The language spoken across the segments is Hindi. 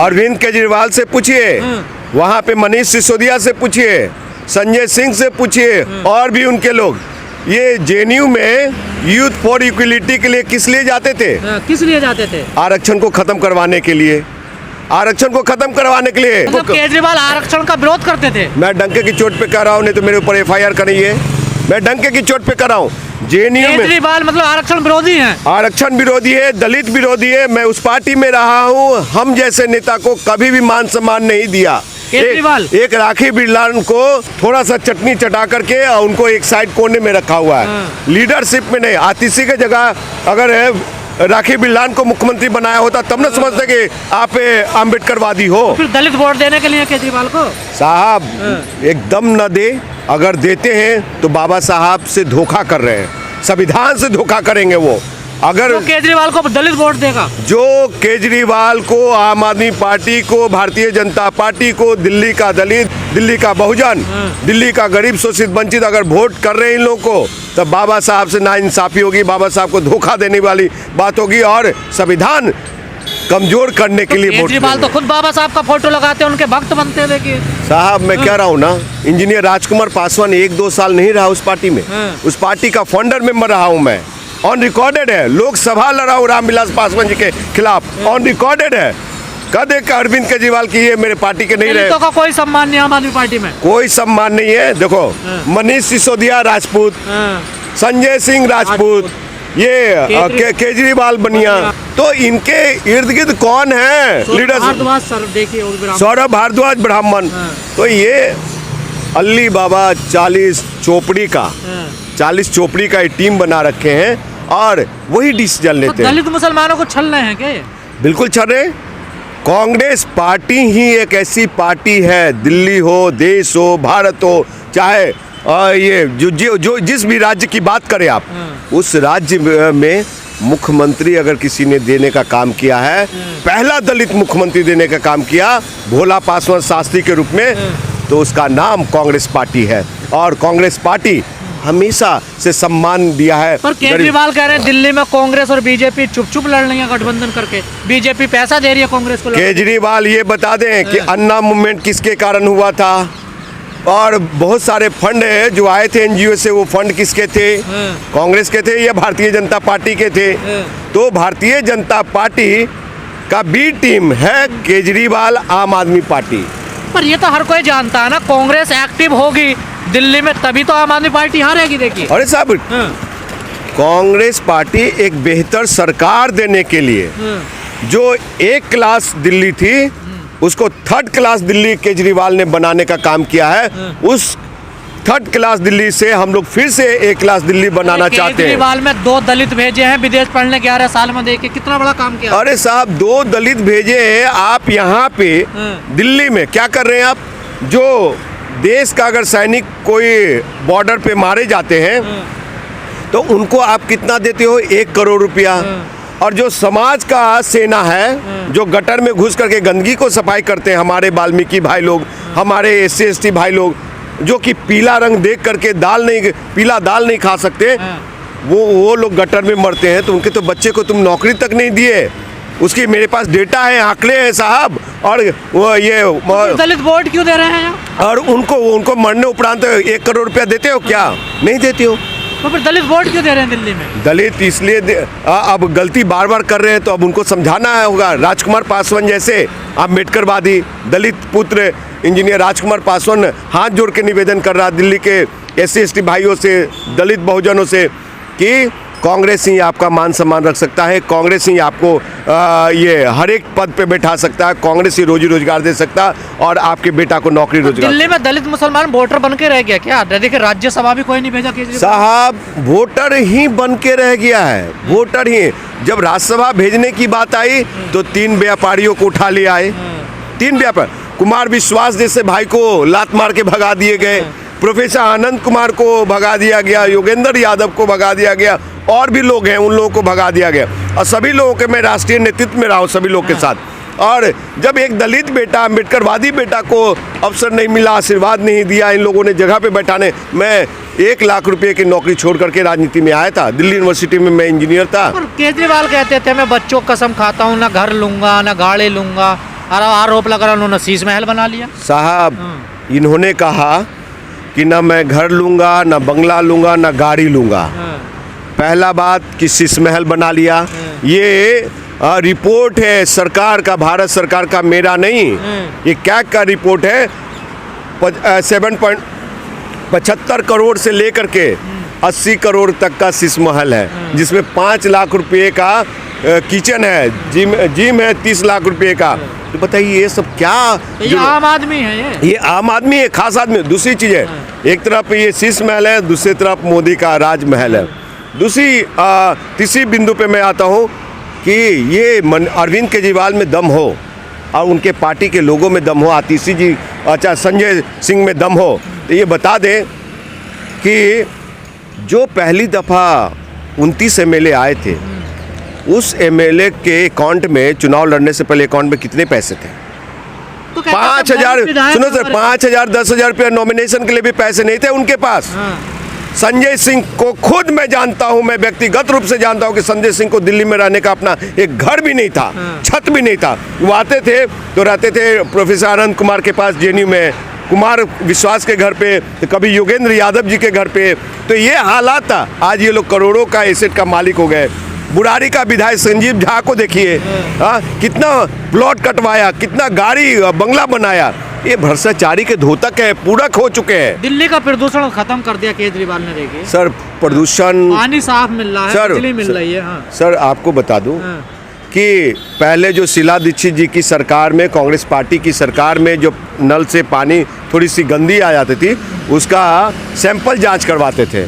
अरविंद केजरीवाल से पूछिए, वहाँ पे मनीष सिसोदिया से पूछिए, संजय सिंह से पूछिए और भी उनके लोग। ये जेएनयू में यूथ फॉर इक्वलिटी के लिए किस लिए जाते थे? किस लिए जाते थे? आरक्षण को खत्म करवाने के लिए, आरक्षण को खत्म करवाने के लिए। मतलब केजरीवाल आरक्षण का विरोध करते थे? मैं डंके की चोट पे कह रहा हूँ, नहीं तो मेरे ऊपर एफआईआर करिए। मैं डंके की चोट पे कर रहा हूँ। जेएनयू में केजरीवाल मतलब आरक्षण विरोधी हैं? आरक्षण विरोधी है, दलित विरोधी है। मैं उस पार्टी में रहा हूँ, हम जैसे नेता को कभी भी मान सम्मान नहीं दिया। केजरीवाल एक राखी बिरलान को थोड़ा सा चटनी चटा करके उनको एक साइड कोने में रखा हुआ है। लीडरशिप में नहीं। आतिशी की जगह अगर राखी बिरलान को मुख्यमंत्री बनाया होता तब न समझते कि आप अम्बेडकरवादी हो। फिर दलित वोट देने के लिए केजरीवाल को? साहब एकदम न दे। अगर देते हैं तो बाबा साहब से धोखा कर रहे हैं, संविधान से धोखा करेंगे वो। अगर तो केजरीवाल को दलित वोट देगा? जो केजरीवाल को, आम आदमी पार्टी को, भारतीय जनता पार्टी को, दिल्ली का दलित, दिल्ली का बहुजन, दिल्ली का गरीब शोषित वंचित अगर वोट कर रहे हैं इन लोगों को, तब बाबा साहब से नाइंसाफी होगी, बाबा साहब को धोखा देने वाली बात होगी और संविधान कमजोर करने के लिए। केजरीवाल तो खुद बाबा साहब का फोटो लगाते हैं, उनके भक्त बनते हैं। देखिए साहब, मैं कह रहा हूँ ना, इंजीनियर राजकुमार पासवान 1-2 साल नहीं रहा उस पार्टी में। उस पार्टी का फाउंडर मेंबर रहा हूँ मैं, ऑन रिकॉर्डेड है। लोकसभा लड़ा हूँ रामविलास पासवान जी के खिलाफ, ऑन रिकॉर्डेड है। कद एक अरविंद केजरीवाल की ये मेरे पार्टी के नहीं रहे। दलितों का कोई सम्मान नहीं आम आदमी पार्टी में? कोई सम्मान नहीं है। देखो, मनीष सिसोदिया राजपूत, संजय सिंह राजपूत, ये केजरीवाल बनिया, तो इनके इर्द गिर्द कौन है लीडर? सौरभ भारद्वाज ब्राह्मण। तो ये अल्ली बाबा 40 चोपड़ी का टीम बना रखे हैं और वही डिसीजन लेते हैं। दलित मुसलमानों को छल रहे हैं क्या ये? बिल्कुल छल रहे। कांग्रेस पार्टी ही एक ऐसी पार्टी है, दिल्ली हो, देश हो, भारत हो, चाहे ये जो जिस भी राज्य की बात करें आप, उस राज्य में मुख्यमंत्री अगर किसी ने देने का काम किया है, पहला दलित मुख्यमंत्री देने का काम किया भोला पासवान शास्त्री के रूप में, तो उसका नाम कांग्रेस पार्टी है। और कांग्रेस पार्टी हमेशा से सम्मान दिया है। पर केजरीवाल कह रहे हैं दिल्ली में कांग्रेस और बीजेपी चुप लड़ रही है गठबंधन करके, बीजेपी पैसा दे रही है कांग्रेस को। केजरीवाल ये बता दें कि अन्ना मूवमेंट किसके कारण हुआ था, और बहुत सारे फंड है जो आए थे एनजीओ से, वो फंड किसके थे? कांग्रेस के थे या भारतीय जनता पार्टी के थे? तो भारतीय जनता पार्टी का बी टीम है केजरीवाल आम आदमी पार्टी। पर ये तो हर कोई जानता है ना, कांग्रेस एक्टिव होगी दिल्ली में तभी तो आम आदमी पार्टी हारेगी। देखिए अरे साहब, कांग्रेस पार्टी एक बेहतर सरकार देने के लिए जो एक क्लास दिल्ली थी उसको 3rd क्लास दिल्ली केजरीवाल ने बनाने का काम किया है। उस 3rd क्लास दिल्ली से हम लोग फिर से 1 क्लास दिल्ली बनाना चाहते हैं। केजरीवाल में 2 दलित भेजे हैं विदेश पढ़ने 11 साल में, देखिए कितना बड़ा काम किया। अरे साहब, 2 दलित भेजे हैं आप यहाँ पे दिल्ली में, क्या कर रहे हैं आप? जो देश का अगर सैनिक कोई बॉर्डर पे मारे जाते हैं तो उनको आप कितना देते हो? 1 करोड़ रुपया। और जो समाज का सेना है, जो गटर में घुस करके गंदगी को सफाई करते हैं, हमारे वाल्मीकि भाई लोग, हमारे SC ST भाई लोग, जो कि पीला रंग देख करके पीला दाल नहीं खा सकते, वो लोग गटर में मरते हैं, तो उनके तो बच्चे को तुम नौकरी तक नहीं दिए। उसकी मेरे पास डेटा है, आंकड़े हैं साहब। और वो ये दलित वोट क्यों दे रहे हैं? और उनको मरने उपरांत 1 करोड़ रुपया देते हो क्या? नहीं देते हो। तो फिर दलित वोट क्यों दे रहे हैं दिल्ली में? दलित इसलिए अब गलती बार बार कर रहे हैं तो अब उनको समझाना होगा। राजकुमार पासवान जैसे अम्बेडकरवादी दलित पुत्र इंजीनियर राजकुमार पासवान हाथ जोड़ के निवेदन कर रहा दिल्ली के SC ST भाइयों से, दलित बहुजनों से, कि कांग्रेस ही आपका मान सम्मान रख सकता है, कांग्रेस ही आपको ये हर एक पद पे बैठा सकता है, कांग्रेस ही रोजी रोजगार दे सकता है और आपके बेटा को नौकरी रोजगार। दिल्ली में दलित मुसलमान वोटर बन के रह गया क्या? देखिए राज्यसभा भी कोई नहीं भेजा केजरीवाल साहब, वोटर ही बन के रह गया है, वोटर ही। जब राज्यसभा भेजने की बात आई तो 3 व्यापारियों को उठा ले आए। 3 व्यापारी, कुमार विश्वास जैसे भाई को लात मार के भगा दिए गए, प्रोफेसर आनंद कुमार को भगा दिया गया, योगेंद्र यादव को भगा दिया गया, और भी लोग हैं उन लोगों को भगा दिया गया। और सभी लोगों के मैं राष्ट्रीय नेतृत्व में रहा हूँ सभी लोग के साथ। और जब एक दलित बेटा, अम्बेडकरवादी बेटा को अवसर नहीं मिला, आशीर्वाद नहीं दिया इन लोगों ने जगह पे बैठाने, मैं 1 लाख रुपए की नौकरी छोड़ करके राजनीति में आया था। दिल्ली यूनिवर्सिटी में मैं इंजीनियर था। केजरीवाल कहते थे मैं बच्चों कसम खाता हूँ, ना घर लूंगा ना गाड़ी लूंगा, और आरोप लगा रहा उन्होंने शीश महल बना लिया। साहब इन्होंने कहा कि ना मैं घर लूँगा, ना बंगला लूँगा, ना गाड़ी लूँगा। पहला बात कि शीश महल बना लिया, ये रिपोर्ट है सरकार का, भारत सरकार का, मेरा नहीं। ये कैग का रिपोर्ट है। 7.75 करोड़ से लेकर के 80 करोड़ तक का शीश महल है, जिसमें 5 लाख रुपए का किचन है, जिम है 30 लाख रुपए का। तो बताइए ये सब क्या? ये आम आदमी है, ये आम आदमी है, खास आदमी। दूसरी चीज़ है, एक तरफ ये शीश महल है, दूसरी तरफ मोदी का राजमहल है। तीसरी बिंदु पे मैं आता हूँ कि ये अरविंद केजरीवाल में दम हो और उनके पार्टी के लोगों में दम हो, आतिशी जी, अच्छा संजय सिंह में दम हो, तो ये बता दें कि जो पहली दफ़ा 29 एमएलए आए थे, उस एमएलए के अकाउंट में चुनाव लड़ने से पहले अकाउंट में कितने पैसे थे? तो 5,000, सुनो सर, 5,000 10,000 रुपया नॉमिनेशन के लिए भी पैसे नहीं थे उनके पास। संजय सिंह को खुद मैं जानता हूं, मैं व्यक्तिगत रूप से जानता हूं कि संजय सिंह को दिल्ली में रहने का अपना एक घर भी नहीं था, छत भी नहीं था। वो आते थे तो रहते थे प्रोफेसर आनंद कुमार के पास जेएनयू में, कुमार विश्वास के घर पे, तो कभी योगेंद्र यादव जी के घर पे। तो ये हालात था। आज ये लोग करोड़ों का एसेट का मालिक हो गए। बुराड़ी का विधायक संजीव झा को देखिए, कितना प्लॉट कटवाया, कितना गाड़ी बंगला बनाया। ये भ्रष्टाचारी के धोतक है, पूरक हो चुके हैं। दिल्ली का प्रदूषण खत्म कर दिया केजरीवाल ने। देखिए सर, प्रदूषण, पानी साफ मिल रहा है, सर, बिजली मिल रही है। सर आपको बता दूं कि पहले जो शीला दीक्षित जी की सरकार में, कांग्रेस पार्टी की सरकार में, जो नल से पानी थोड़ी सी गंदी आ जाती थी, उसका सैंपल जांच करवाते थे।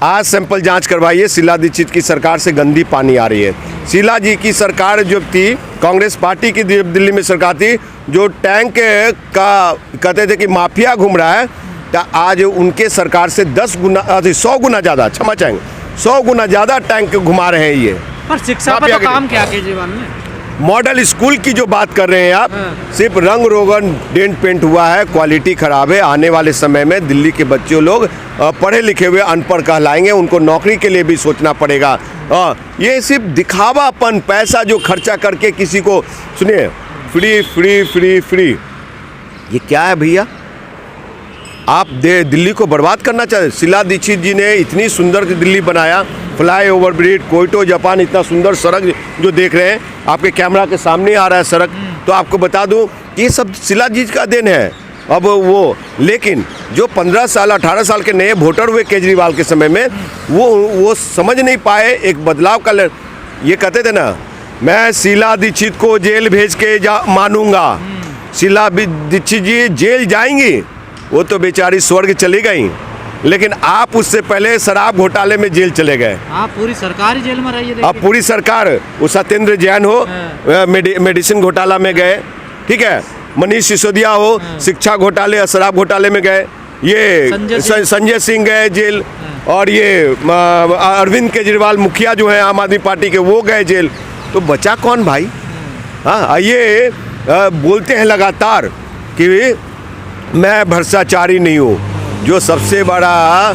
आज सैंपल जांच करवाइए, शीला दीक्षित की सरकार से गंदी पानी आ रही है। शीला जी की सरकार जो थी, कांग्रेस पार्टी की दिल्ली में सरकार थी, जो टैंक का कहते थे कि माफिया घूम रहा है, तो आज उनके सरकार से 100 गुना ज़्यादा, क्षमा चाहेंगे, 100 गुना ज़्यादा टैंक घुमा रहे हैं ये। पर शिक्षा पर तो काम क्या केजरीवाल ने? मॉडल स्कूल की जो बात कर रहे हैं आप, सिर्फ रंग रोगन डेंट पेंट हुआ है, क्वालिटी खराब है। आने वाले समय में दिल्ली के बच्चे लोग पढ़े लिखे हुए अनपढ़ कहलाएंगे, उनको नौकरी के लिए भी सोचना पड़ेगा। ये सिर्फ दिखावापन, पैसा जो खर्चा करके किसी को, सुनिए, फ्री फ्री फ्री फ्री, ये क्या है भैया? आप दिल्ली को बर्बाद करना चाहते? शीला दीक्षित जी ने इतनी सुंदर दिल्ली बनाया, फ्लाई ओवर ब्रिज, कोयटो जापान, इतना सुंदर सड़क जो देख रहे हैं, आपके कैमरा के सामने आ रहा है सड़क। तो आपको बता दूं कि ये सब शीला जी का देन है। अब वो, लेकिन जो 15 साल 18 साल के नए वोटर हुए केजरीवाल के समय में, वो समझ नहीं पाए एक बदलाव का। ये कहते थे ना, मैं शीला दीक्षित को जेल भेज के मानूंगा। शीला दीक्षित जी जेल जाएंगी, वो तो बेचारी स्वर्ग चली गई, लेकिन आप उससे पहले शराब घोटाले में जेल चले गए। आप पूरी सरकार ही जेल में रही है। आप पूरी सरकार, वो सत्येंद्र जैन हो, मेडिसिन घोटाला में गए, ठीक है, मनीष सिसोदिया हो, शिक्षा घोटाले और शराब घोटाले में गए, ये संजय सिंह गए जेल, और ये अरविंद केजरीवाल मुखिया जो है आम आदमी पार्टी के, वो गए जेल। तो बचा कौन भाई? हाँ, ये बोलते हैं लगातार कि मैं भ्रष्टाचारी नहीं हूँ। जो सबसे बड़ा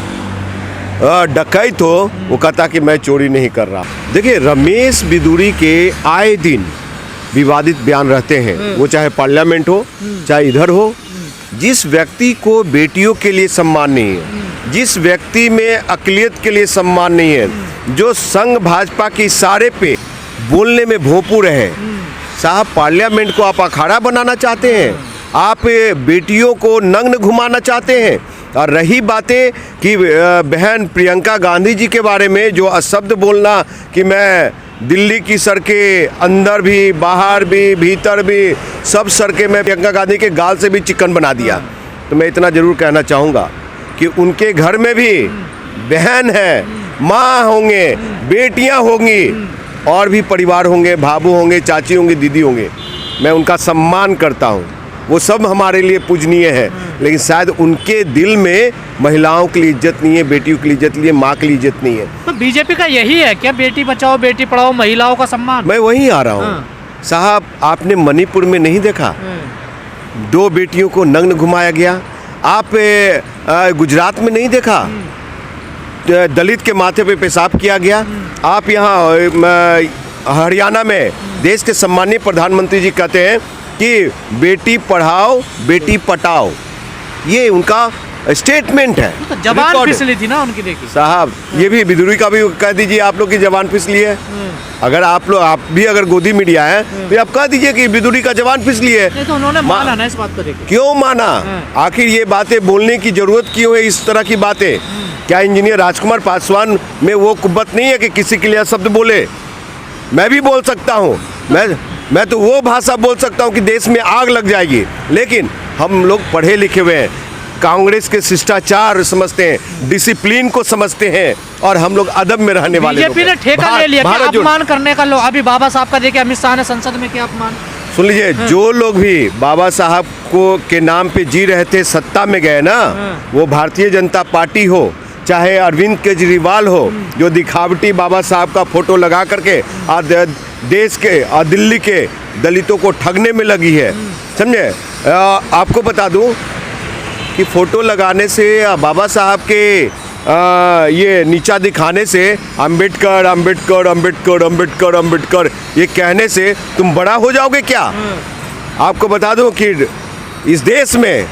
डकैत हो, वो कहता कि मैं चोरी नहीं कर रहा। देखिए, रमेश बिदूरी के आए दिन विवादित बयान रहते हैं, वो चाहे पार्लियामेंट हो, चाहे इधर हो। जिस व्यक्ति को बेटियों के लिए सम्मान नहीं है, जिस व्यक्ति में अक़लियत के लिए सम्मान नहीं है, जो संघ भाजपा के इशारे पे बोलने में भोंपू रहे, साहब पार्लियामेंट को आप अखाड़ा बनाना चाहते हैं, आप बेटियों को नग्न घुमाना चाहते हैं। और रही बातें कि बहन प्रियंका गांधी जी के बारे में जो अशब्द बोलना कि मैं दिल्ली की सड़कें, अंदर भी, बाहर भी, भीतर भी, सब सड़कें मैं प्रियंका गांधी के गाल से भी चिकन बना दिया। तो मैं इतना ज़रूर कहना चाहूँगा कि उनके घर में भी बहन है, माँ होंगे, बेटियाँ होंगी, और भी परिवार होंगे, भाभू होंगे, चाची होंगे, दीदी होंगे। मैं उनका सम्मान करता हूँ, वो सब हमारे लिए पूजनीय है, लेकिन शायद उनके दिल में महिलाओं के लिए इज्जत नहीं है, बेटियों के लिए इज्जत नहीं है, माँ के लिए इज्जत नहीं है। तो बीजेपी का यही है क्या, बेटी बचाओ बेटी पढ़ाओ, महिलाओं का सम्मान? मैं वहीं आ रहा हूँ साहब। आपने मणिपुर में नहीं देखा 2 बेटियों को नग्न घुमाया गया? आप गुजरात में नहीं देखा दलित के माथे पे पेशाब किया गया? आप यहाँ हरियाणा में देश के सम्मानीय प्रधानमंत्री जी कहते हैं कि बेटी पढ़ाओ बेटी पटाओ, ये उनका स्टेटमेंट है। तो जबान रिकॉर्ड है। फिसली थी ना उनकी, देखी साहब ये भी बिदुरी का भी कह दीजिए आप लोग की जवान फिसली है। अगर आप भी अगर गोदी मीडिया है तो आप कह दीजिए कि बिदुरी का जवान फिसली है। नहीं तो उन्होंने माना ना इस बात को, देखिए क्यों माना? आखिर ये बातें बोलने की जरूरत क्यों है? इस तरह की बातें क्या इंजीनियर राजकुमार पासवान में वो कुव्वत नहीं है कि किसी के लिए शब्द बोले? मैं भी बोल सकता हूँ, मैं तो वो भाषा बोल सकता हूँ कि देश में आग लग जाएगी। लेकिन हम लोग पढ़े लिखे हुए हैं, कांग्रेस के शिष्टाचार समझते हैं, डिसिप्लिन को समझते हैं, और हम लोग अदब में रहने वाले लोग बीजेपी हैं। ने ठेका ले लिया कि अपमान करने का। लो अभी बाबा साहब का देखिए, अमित शाह ने संसद में किया अपमान। सुन लीजिए, जो लोग भी बाबा साहब को के नाम पे जी रहे थे, सत्ता में गए ना, वो भारतीय जनता पार्टी हो चाहे अरविंद केजरीवाल हो, जो दिखावटी बाबा साहब का फोटो लगा करके देश के और दिल्ली के दलितों को ठगने में लगी है, समझे? आपको बता दूं कि फोटो लगाने से, बाबा साहब के ये नीचा दिखाने से, अंबेडकर अंबेडकर अंबेडकर अंबेडकर अंबेडकर ये कहने से तुम बड़ा हो जाओगे क्या? आपको बता दूं कि इस देश में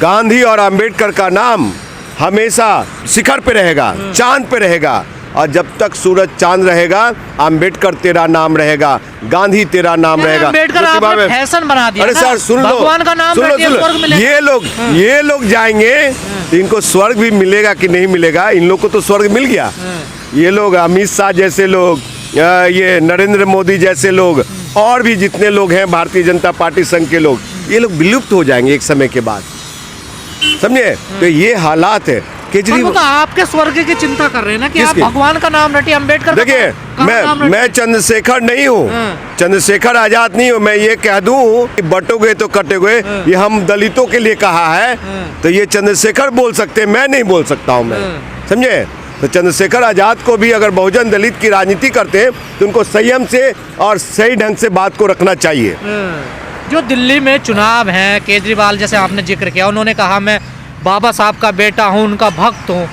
गांधी और अंबेडकर का नाम हमेशा शिखर पे रहेगा, चांद पे रहेगा, और जब तक सूरज चांद रहेगा अंबेडकर तेरा नाम रहेगा, गांधी तेरा नाम रहेगा। अंबेडकर आपने फैशन बना दिया। अरे सर सुन लो, भगवान का नाम सुन लो, ये लोग जाएंगे तो इनको स्वर्ग भी मिलेगा कि नहीं मिलेगा? इन लोग को तो स्वर्ग मिल गया। ये लोग अमित शाह जैसे लोग, ये नरेंद्र मोदी जैसे लोग, और भी जितने लोग हैं भारतीय जनता पार्टी संघ के लोग, ये लोग विलुप्त हो जाएंगे एक समय के बाद, समझे? तो ये हालात है। केजरीवाल तो आपके स्वर्ग की चिंता कर रहे हैं ना कि आप भगवान का नाम रटिए, अंबेडकर। देखिए, मैं चंद्रशेखर नहीं हूँ, चंद्रशेखर आजाद नहीं हूँ। मैं ये कह दूं कि बटोगे तो कटोगे, ये हम दलितों के लिए कहा है, तो ये चंद्रशेखर बोल सकते हैं, मैं नहीं बोल सकता हूँ, मैं, समझे? तो चंद्रशेखर आजाद को भी अगर बहुजन दलित की राजनीति करते हैं तो उनको संयम से और सही ढंग से बात को रखना चाहिए। जो दिल्ली में चुनाव है, केजरीवाल जैसे आपने जिक्र किया, उन्होंने कहा मैं बाबा साहब का बेटा हूँ, उनका भक्त हूँ।